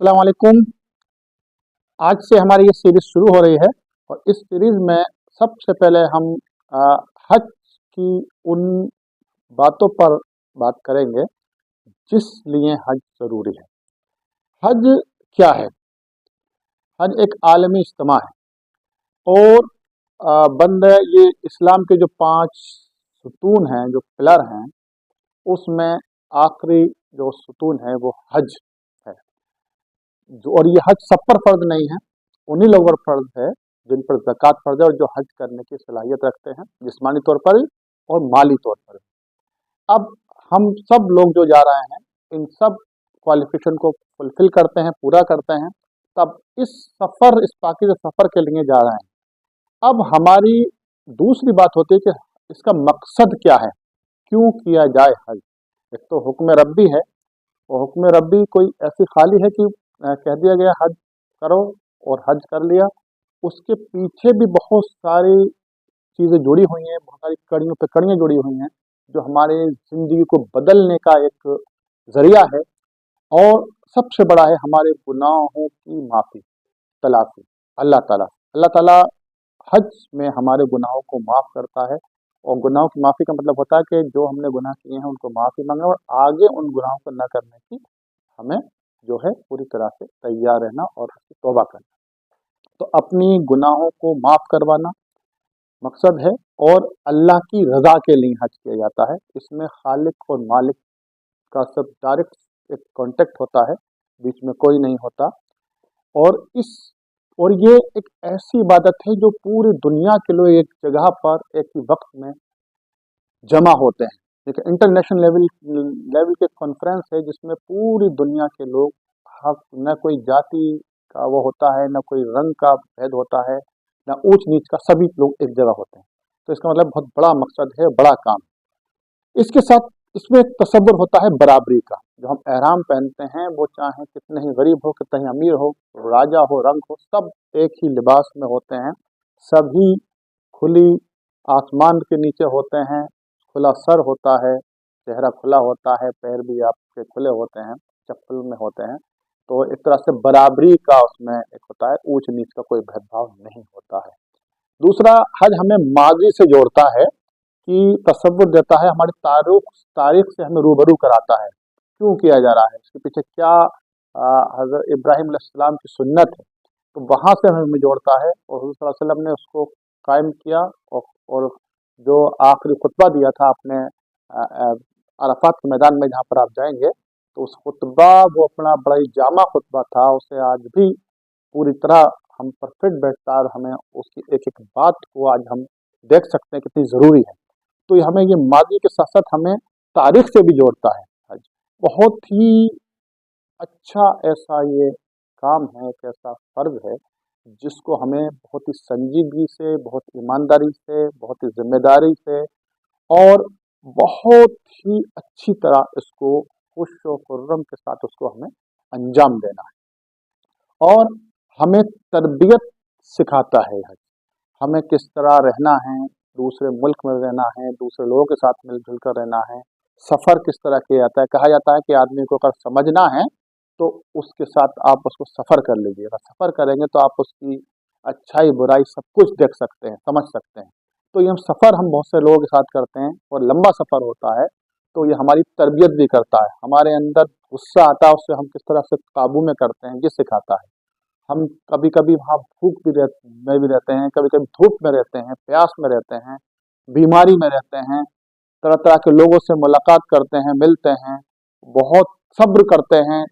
अस्सलाम वालेकुम। आज से हमारी ये सीरीज शुरू हो रही है और इस सीरीज में सबसे पहले हम अ, हज की उन बातों पर बात करेंगे जिस लिए हज ज़रूरी है। हज क्या है? हज एक आलमी इज्तिमा है और बंदे ये इस्लाम के जो 5 सुतून हैं, जो पिलर हैं, उसमें आखिरी जो सुतून है वो हज है। जो और ये हज सब पर फर्ज नहीं है, उन्हीं लोगों पर फर्ज है जिन पर ज़कात फर्ज है और जो हज करने की सलाहियत रखते हैं, जिस्मानी तौर पर भी और माली तौर पर भी। अब हम सब लोग जो जा रहे हैं, इन सब क्वालिफिकेशन को फुलफिल करते हैं, पूरा करते हैं, तब इस पाकीज़ा सफ़र के लिए जा रहे हैं। अब हमारी दूसरी बात होती है कि इसका मकसद क्या है? क्यों किया जाए हज? एक तो हुक्म रब्बी है और हुक्म रब्बी कोई ऐसी खाली है कि कह दिया गया हज करो और हज कर लिया। उसके पीछे भी बहुत सारी चीज़ें जुड़ी हुई हैं, बहुत सारी कड़ियों पे कड़ियाँ जुड़ी हुई हैं, जो हमारे ज़िंदगी को बदलने का एक ज़रिया है। और सबसे बड़ा है हमारे गुनाहों की माफ़ी, तलाफ़ी। अल्लाह ताला अल्लाह ताला हज में हमारे गुनाहों को माफ़ करता है और गुनाहों की माफ़ी का मतलब होता है कि जो हमने गुनाह किए हैं उनको माफ़ी मांगना और आगे उन गुनाहों को न करने की हमें जो है पूरी तरह से तैयार रहना और उसकी तौबा करना। तो अपनी गुनाहों को माफ़ करवाना मकसद है और अल्लाह की रज़ा के लिए हज किया जाता है। इसमें खालिक और मालिक का सब डायरेक्ट एक कॉन्टेक्ट होता है, बीच में कोई नहीं होता। और इस और ये एक ऐसी इबादत है जो पूरी दुनिया के लोग एक जगह पर एक ही वक्त में जमा होते हैं। देखिए इंटरनेशनल लेवल के कॉन्फ्रेंस है जिसमें पूरी दुनिया के लोग, हक न कोई जाति का वो होता है, न कोई रंग का भेद होता है, न ऊंच नीच का, सभी लोग एक जगह होते हैं। तो इसका मतलब बहुत बड़ा मकसद है, बड़ा काम। इसके साथ इसमें एक तसव्वुर होता है बराबरी का। जो हम एहराम पहनते हैं वो चाहे कितने ही गरीब हो, कितने ही अमीर हो, राजा हो, रंग हो, सब एक ही लिबास में होते हैं। सभी खुली आसमान के नीचे होते हैं, खुला सर होता है, चेहरा खुला होता है, पैर भी आपके खुले होते हैं, चप्पल में होते हैं। तो एक तरह से बराबरी का उसमें एक होता है, ऊंच नीच का कोई भेदभाव नहीं होता है। दूसरा, हज हमें माजी से जोड़ता है कि तसव्वुर देता है, हमारी तारीख से हमें रूबरू कराता है। क्यों किया जा रहा है, इसके पीछे क्या हज़रत इब्राहीम अलैहिस्सलाम की सुन्नत है, तो वहाँ से हमें जोड़ता है। और हुज़ूर सल्लल्लाहु अलैहि वसल्लम ने उसको कायम किया और जो आखिरी खुतबा दिया था आपने अरफात के मैदान में, जहाँ पर आप जाएंगे, तो उस खुतबा, वो अपना बड़ा ही जामा खुतबा था, उसे आज भी पूरी तरह हम पर फिट बैठता है और हमें उसकी एक एक बात को आज हम देख सकते हैं कितनी ज़रूरी है। तो ये हमें, ये माजी के साथ साथ हमें तारीख से भी जोड़ता है हज। बहुत ही अच्छा ऐसा ये काम है, एक ऐसा फ़र्ज़ है जिसको हमें बहुत ही संजीदगी से, बहुत ईमानदारी से, बहुत ही ज़िम्मेदारी से और बहुत ही अच्छी तरह इसको खुश व खुर्रम के साथ उसको हमें अंजाम देना है। और हमें तरबियत सिखाता है हज। हमें किस तरह रहना है, दूसरे मुल्क में रहना है, दूसरे लोगों के साथ मिलजुल कर रहना है, सफ़र किस तरह किया जाता है। कहा जाता है कि आदमी को अगर समझना है तो उसके साथ आप उसको सफ़र कर लीजिए। अगर सफ़र करेंगे तो आप उसकी अच्छाई बुराई सब कुछ देख सकते हैं, समझ सकते हैं। तो ये हम बहुत से लोगों के साथ करते हैं और लंबा सफ़र होता है, तो ये हमारी तरबियत भी करता है। हमारे अंदर गुस्सा आता है, उससे हम किस तरह से काबू में करते हैं, ये सिखाता है। हम कभी-कभी वहाँ भूख भी में भी रहते हैं, कभी-कभी धूप में रहते हैं, प्यास में रहते हैं, बीमारी में रहते हैं, तरह-तरह के लोगों से मुलाकात करते हैं, मिलते हैं, बहुत सब्र करते हैं,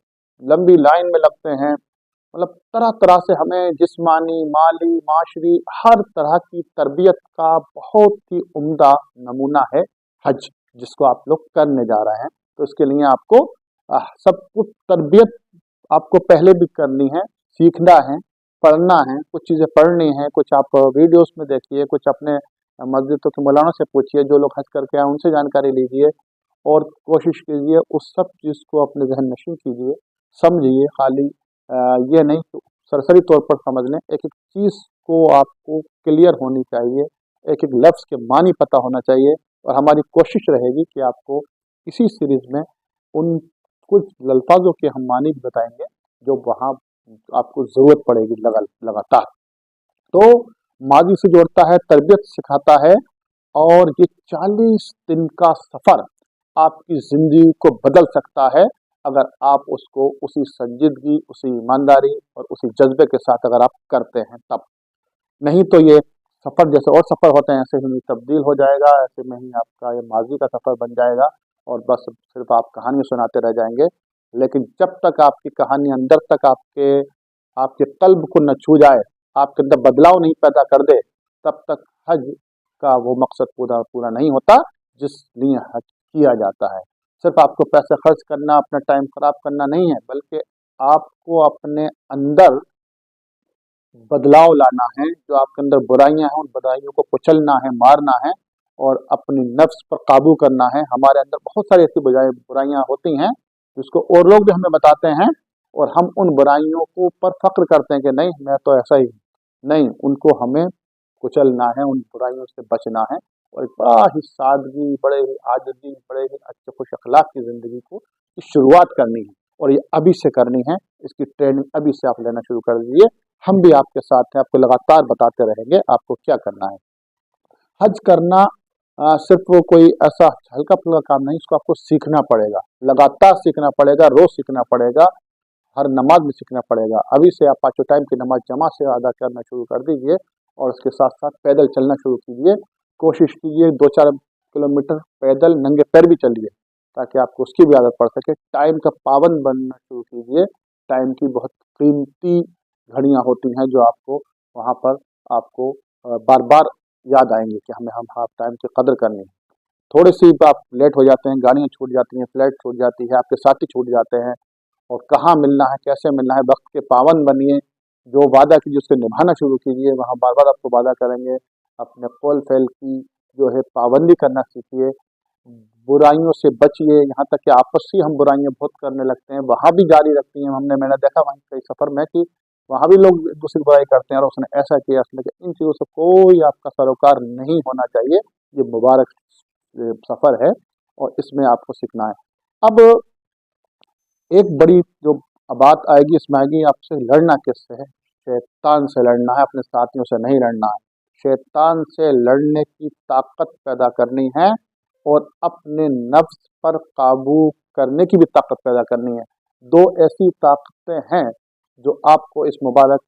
लंबी लाइन में लगते हैं। मतलब तरह-तरह से हमें जिस्मानी, माली, माशरी हर तरह की तरबियत का बहुत ही उम्दा नमूना है हज, जिसको आप लोग करने जा रहे हैं। तो इसके लिए आपको सब कुछ तरबियत आपको पहले भी करनी है, सीखना है, पढ़ना है, कुछ चीज़ें पढ़नी हैं, कुछ आप वीडियोज़ में देखिए, कुछ अपने मस्जिदों के मौलाना से पूछिए, जो लोग हज करके आए उनसे जानकारी लीजिए और कोशिश कीजिए उस सब चीज़ को अपने ज़हन नशीं कीजिए, समझिए। खाली ये नहीं कि सरसरी तौर पर समझ लें, एक-एक चीज़ को आपको क्लियर होनी चाहिए, एक-एक लफ्ज़ के मानी पता होना चाहिए। और हमारी कोशिश रहेगी कि आपको इसी सीरीज़ में उन कुछ अल्फाज़ों के हम मानी भी बताएँगे जो वहाँ आपको ज़रूरत पड़ेगी लगातार। तो माज़ी से जोड़ता है, तरबियत सिखाता है, और ये 40 दिन का सफ़र आपकी ज़िंदगी को बदल सकता है, अगर आप उसको उसी संजीदगी, उसी ईमानदारी और उसी जज़्बे के साथ अगर आप करते हैं तब। नहीं तो ये सफ़र जैसे और सफ़र होते हैं ऐसे ही तब्दील हो जाएगा, ऐसे में ही आपका ये माज़ी का सफ़र बन जाएगा और बस सिर्फ़ आप कहानी सुनाते रह जाएँगे। लेकिन जब तक आपकी कहानी अंदर तक आपके आपके क़ल्ब को न छू जाए, आपके अंदर बदलाव नहीं पैदा कर दे, तब तक हज का वो मकसद पूरा पूरा नहीं होता जिस लिए हज किया जाता है। सिर्फ़ आपको पैसे खर्च करना, अपना टाइम ख़राब करना नहीं है, बल्कि आपको अपने अंदर बदलाव लाना है, जो आपके अंदर बुराइयां हैं उन बुराइयों को कुचलना है, मारना है और अपनी नफ्स पर काबू करना है। हमारे अंदर बहुत सारी ऐसी बुराइयां होती हैं जिसको और लोग भी हमें बताते हैं, और हम उन बुराइयों को पर फख्र करते हैं कि नहीं मैं तो ऐसा ही हूं। नहीं, उनको हमें कुचलना है, उन बुराइयों से बचना है और एक बड़ा ही सादगी, बड़े ही आजजी, बड़े ही अच्छे खुश अखलाक की ज़िंदगी को की शुरुआत करनी है, और ये अभी से करनी है। इसकी ट्रेनिंग अभी से आप लेना शुरू कर दीजिए। हम भी आपके साथ हैं, आपको लगातार बताते रहेंगे आपको क्या करना है। हज करना सिर्फ वो कोई ऐसा हल्का फुल्का काम नहीं, इसको आपको सीखना पड़ेगा, लगातार सीखना पड़ेगा, रोज सीखना पड़ेगा, हर नमाज में सीखना पड़ेगा। अभी से आप पाँचों टाइम की नमाज जमा से अदा करना शुरू कर दीजिए और उसके साथ साथ पैदल चलना शुरू कीजिए। कोशिश कीजिए 2-4 किलोमीटर पैदल नंगे पैर भी चलिए, ताकि आपको उसकी भी आदत पड़ सके। टाइम का पाबंद बनना शुरू कीजिए। टाइम की बहुत कीमती घड़ियाँ होती हैं जो आपको वहाँ पर आपको बार बार याद आएंगी कि हमें हम हाफ टाइम की कदर करनी है। थोड़ी सी आप लेट हो जाते हैं, गाड़ियाँ छूट जाती हैं, फ्लाइट छूट जाती है, आपके साथी छूट जाते हैं, और कहाँ मिलना है, कैसे मिलना है, वक्त के पाबंद बनिए। जो वादा कीजिए उससे निभाना शुरू कीजिए, वहाँ बार बार आपको वादा करेंगे। अपने कौल फैल की जो है पाबंदी करना सीखिए। बुराइयों से बचिए, यहाँ तक कि आपसी हम बुराइयां बहुत करने लगते हैं, वहाँ भी जारी रखती हैं। मैंने देखा वहीं कई सफ़र में कि वहाँ भी लोग एक दूसरे की बुराई करते हैं, और उसने ऐसा किया, उसने किया। इन चीज़ों से कोई आपका सरोकार नहीं होना चाहिए। ये मुबारक सफ़र है और इसमें आपको सीखना है। अब एक बड़ी जो बात आएगी इसमें आएगी, आपसे लड़ना किससे है? शैतान से लड़ना है, अपने साथियों से नहीं लड़ना है। शैतान से लड़ने की ताकत पैदा करनी है और अपने नफ्स पर काबू करने की भी ताकत पैदा करनी है। दो ऐसी ताकतें हैं जो आपको इस मुबारक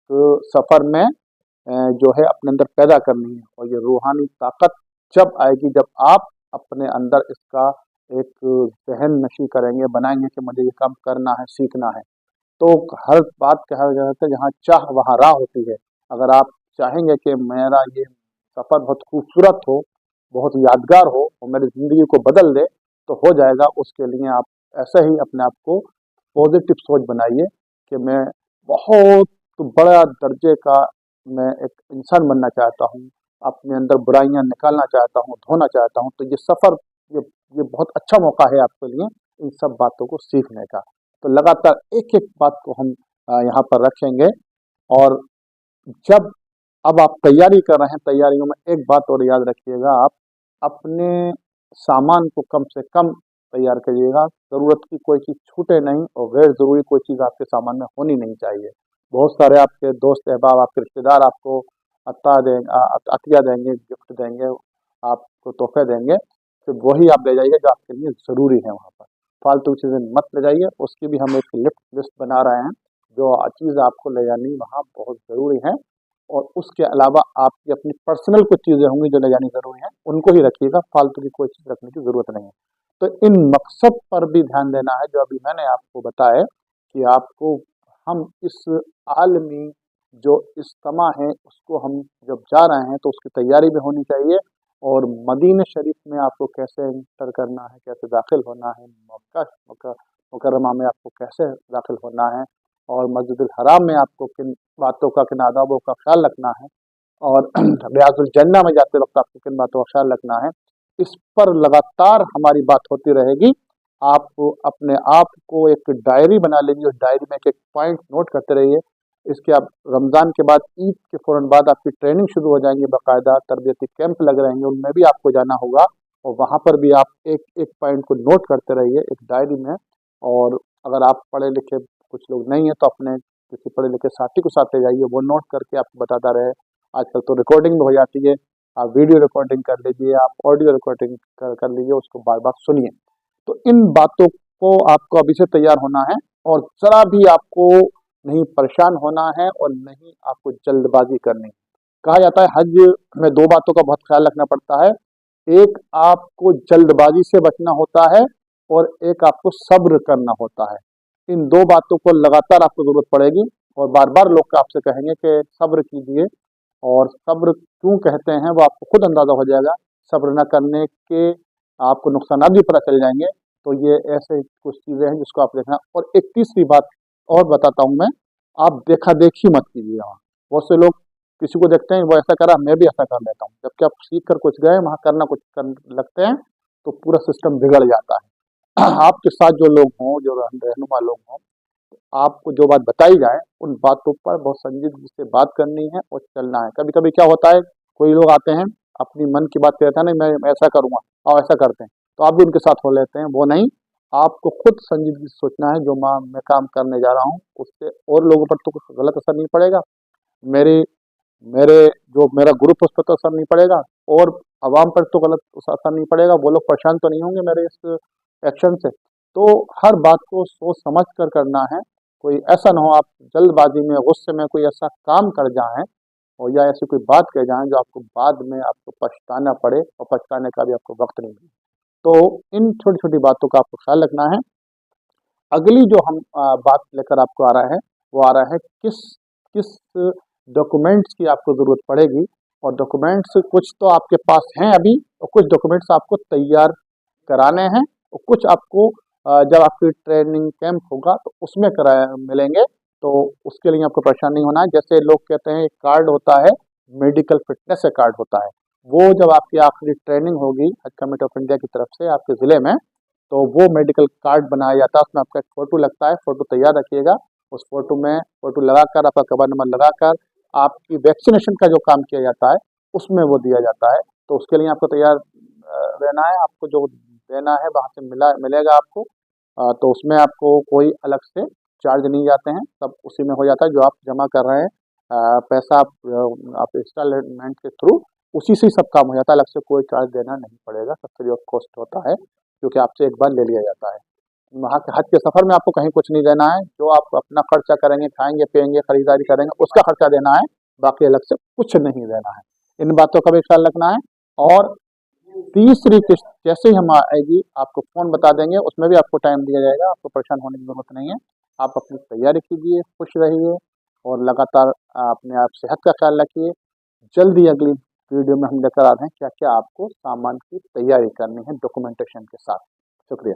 सफ़र में जो है अपने अंदर पैदा करनी है, और ये रूहानी ताकत जब आएगी, जब आप अपने अंदर इसका एक ज़हन नशी करेंगे, बनाएंगे कि मुझे ये काम करना है, सीखना है। तो हर बात कहा जाता है जहाँ चाह वहाँ राह होती है। अगर आप चाहेंगे कि मेरा ये सफ़र बहुत खूबसूरत हो, बहुत यादगार हो और मेरी ज़िंदगी को बदल दे, तो हो जाएगा। उसके लिए आप ऐसे ही अपने आप को पॉजिटिव सोच बनाइए कि मैं बहुत बड़ा दर्जे का मैं एक इंसान बनना चाहता हूँ, अपने अंदर बुराइयां निकालना चाहता हूँ, धोना चाहता हूँ। तो ये सफ़र ये ये बहुत अच्छा मौका है आपके लिए इन सब बातों को सीखने का। तो लगातार एक एक बात को हम यहाँ पर रखेंगे। और जब अब आप तैयारी कर रहे हैं, तैयारियों में एक बात और याद रखिएगा, आप अपने सामान को कम से कम तैयार करिएगा। ज़रूरत की कोई चीज़ छूटे नहीं और गैर ज़रूरी कोई चीज़ आपके सामान में होनी नहीं चाहिए। बहुत सारे आपके दोस्त अहबाब, आपके रिश्तेदार आपको अतिया देंगे, गिफ्ट देंगे, आपको तोहफे देंगे, तो वही आप ले जाइए जो आपके लिए ज़रूरी है। वहाँ पर फालतू चीज़ें मत ले जाइए। उसकी भी हम एक लिस्ट बना रहे हैं, जो चीज़ आपको ले जानी वहाँ बहुत ज़रूरी है। और उसके अलावा आपकी अपनी पर्सनल कुछ चीज़ें होंगी जो ले जानी ज़रूरी हैं, उनको ही रखिएगा, फालतू की कोई चीज़ रखने की ज़रूरत नहीं है। तो इन मकसद पर भी ध्यान देना है जो अभी मैंने आपको बताया कि आपको हम इस आलमी जो इज्तिमा है उसको हम जब जा रहे हैं तो उसकी तैयारी भी होनी चाहिए। और मदीने शरीफ में आपको कैसे एंटर करना है, कैसे दाखिल होना है, मुकर्रमा में आपको कैसे दाखिल होना है, और मस्जिदुल हराम में आपको किन बातों का, किन आदाबों का ख्याल रखना है, और रियाजुल जन्ना में जाते वक्त आपको किन बातों का ख्याल रखना है, इस पर लगातार हमारी बात होती रहेगी। आप अपने आप को एक डायरी बना लीजिए, उस डायरी में एक एक पॉइंट नोट करते रहिए। इसके आप रमज़ान के बाद, ईद के फ़ौरन बाद आपकी ट्रेनिंग शुरू हो जाएंगी, बाकायदा तरबियती कैंप लग रहेंगे, उनमें भी आपको जाना होगा, और वहाँ पर भी आप एक एक पॉइंट को नोट करते रहिए एक डायरी में। और अगर आप पढ़े लिखे कुछ लोग नहीं है तो अपने किसी पढ़े लिखे साथी को साथ ले जाइए, वो नोट करके आपको बताता रहे। आजकल तो रिकॉर्डिंग भी हो जाती है, आप वीडियो रिकॉर्डिंग कर लीजिए, आप ऑडियो रिकॉर्डिंग कर लीजिए, उसको बार बार सुनिए। तो इन बातों को आपको अभी से तैयार होना है, और जरा भी आपको नहीं परेशान होना है और नहीं आपको जल्दबाजी करनी है। कहा जाता है हज में दो बातों का बहुत ख्याल रखना पड़ता है। एक आपको जल्दबाजी से बचना होता है, और एक आपको सब्र करना होता है। इन दो बातों को लगातार आपको जरूरत पड़ेगी, और बार बार लोग आपसे कहेंगे कि सब्र कीजिए, और सब्र क्यों कहते हैं वो आपको खुद अंदाजा हो जाएगा। सब्र न करने के आपको नुकसानात भी पता चल जाएंगे। तो ये ऐसे कुछ चीजें हैं जिसको आप देखना। और एक तीसरी बात और बताता हूं मैं, आप देखा देखी मत कीजिए। वहाँ बहुत से लोग किसी को देखते हैं वो ऐसा करा, मैं भी ऐसा कर लेता हूँ, जबकि आप सीख कर कुछ गए वहां करना कुछ कर लगते हैं, तो पूरा सिस्टम बिगड़ जाता है। आपके साथ जो लोग हों, जो रहनुमा लोग हों, आपको जो बात बताई जाए उन बातों पर बहुत संजीदगी से बात करनी है और चलना है। कभी कभी क्या होता है, कोई लोग आते हैं अपनी मन की बात कहते हैं, नहीं मैं ऐसा करूंगा, और ऐसा करते हैं, तो आप भी उनके साथ हो लेते हैं। वो नहीं, आपको खुद संजीदगी से सोचना है, जो मैं काम करने जा रहा हूँ उससे और लोगों पर तो कुछ गलत असर नहीं पड़ेगा, मेरे मेरे जो मेरा ग्रुप उस पर तो असर नहीं पड़ेगा, और आवाम पर तो गलत असर नहीं पड़ेगा, वो लोग परेशान तो नहीं होंगे मेरे इस एक्शन से। तो हर बात को सोच समझ कर करना है। कोई ऐसा ना हो आप जल्दबाजी में, गुस्से में कोई ऐसा काम कर जाएं, और या ऐसी कोई बात कह जाएं जो आपको बाद में आपको पछताना पड़े, और पछताने का भी आपको वक्त नहीं मिले। तो इन छोटी छोटी बातों का आपको ख्याल रखना है। अगली जो हम बात लेकर आपको आ रहा है, वो आ रहा है किस किस डॉक्यूमेंट्स की आपको ज़रूरत पड़ेगी। और डॉक्यूमेंट्स कुछ तो आपके पास हैं अभी, और कुछ डॉक्यूमेंट्स आपको तैयार कराने हैं, और कुछ आपको जब आपकी ट्रेनिंग कैंप होगा तो उसमें करा मिलेंगे। तो उसके लिए आपको परेशान नहीं होना है। जैसे लोग कहते हैं एक कार्ड होता है, मेडिकल फिटनेस का कार्ड होता है, वो जब आपकी आखिरी ट्रेनिंग होगी हज कमेटी ऑफ इंडिया की तरफ से आपके ज़िले में, तो वो मेडिकल कार्ड बनाया जाता है। उसमें आपका एक फ़ोटो लगता है, फ़ोटो तैयार रखिएगा। उस फ़ोटो में फ़ोटो लगाकर, आपका कवर नंबर लगाकर, आपकी वैक्सीनेशन का जो काम किया जाता है उसमें वो दिया जाता है। तो उसके लिए आपको तैयार रहना है। आपको जो देना है वहाँ से मिलेगा आपको। तो उसमें आपको कोई अलग से चार्ज नहीं जाते हैं, सब उसी में हो जाता है। जो आप जमा कर रहे हैं पैसा, आप इंस्टॉलमेंट के थ्रू उसी से ही सब काम हो जाता है। अलग से कोई चार्ज देना नहीं पड़ेगा, सब फ्री ऑफ कॉस्ट होता है, क्योंकि आपसे एक बार ले लिया जाता है। वहाँ के हज के सफ़र में आपको कहीं कुछ नहीं देना है। जो आप अपना खर्चा करेंगे, खाएंगे पिएंगे, खरीदारी करेंगे, उसका खर्चा देना है, बाकी अलग से कुछ नहीं देना है। इन बातों का भी ख्याल रखना है। और तीसरी किस्त जैसे ही हम आएगी आपको फ़ोन बता देंगे, उसमें भी आपको टाइम दिया जाएगा, आपको परेशान होने की ज़रूरत नहीं है। आप अपनी तैयारी कीजिए, खुश रहिए, और लगातार अपने आप सेहत का ख्याल रखिए। जल्दी अगली वीडियो में हम लेकर आ रहे हैं क्या क्या आपको सामान की तैयारी करनी है डॉक्यूमेंटेशन के साथ। शुक्रिया।